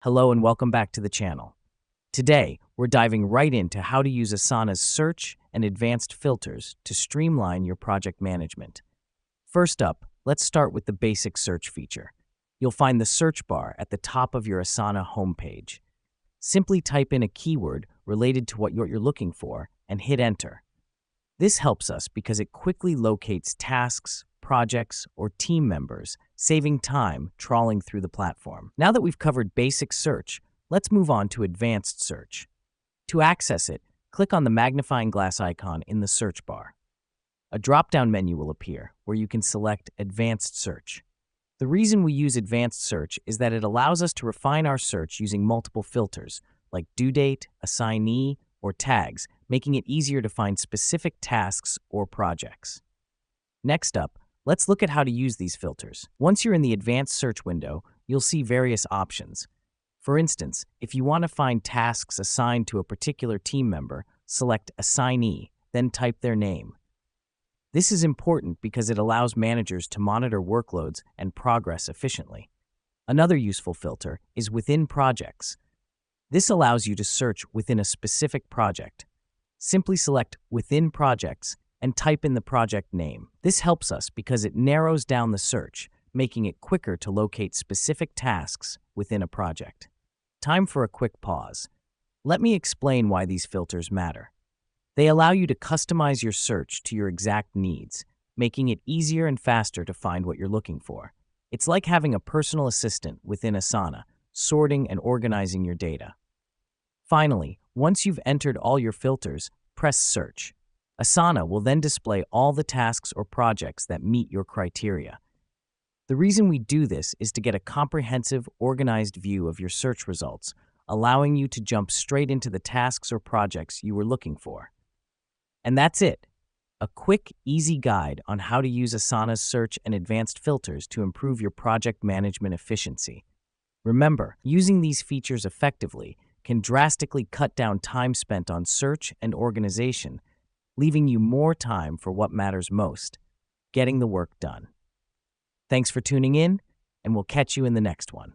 Hello and welcome back to the channel. Today, we're diving right into how to use Asana's search and advanced filters to streamline your project management. First up, let's start with the basic search feature. You'll find the search bar at the top of your Asana homepage. Simply type in a keyword related to what you're looking for and hit enter. This helps us because it quickly locates tasks, projects, or team members, saving time trawling through the platform. Now that we've covered basic search, let's move on to advanced search. To access it, click on the magnifying glass icon in the search bar. A drop-down menu will appear where you can select Advanced Search. The reason we use Advanced Search is that it allows us to refine our search using multiple filters, like due date, assignee, or tags, making it easier to find specific tasks or projects. Next up, let's look at how to use these filters. Once you're in the Advanced Search window, you'll see various options. For instance, if you want to find tasks assigned to a particular team member, select Assignee, then type their name. This is important because it allows managers to monitor workloads and progress efficiently. Another useful filter is Within Projects. This allows you to search within a specific project. Simply select Within Projects and type in the project name. This helps us because it narrows down the search, making it quicker to locate specific tasks within a project. Time for a quick pause. Let me explain why these filters matter. They allow you to customize your search to your exact needs, making it easier and faster to find what you're looking for. It's like having a personal assistant within Asana, sorting and organizing your data. Finally, once you've entered all your filters, press Search. Asana will then display all the tasks or projects that meet your criteria. The reason we do this is to get a comprehensive, organized view of your search results, allowing you to jump straight into the tasks or projects you were looking for. And that's it. A quick, easy guide on how to use Asana's search and advanced filters to improve your project management efficiency. Remember, using these features effectively can drastically cut down time spent on search and organization, leaving you more time for what matters most, getting the work done. Thanks for tuning in, and we'll catch you in the next one.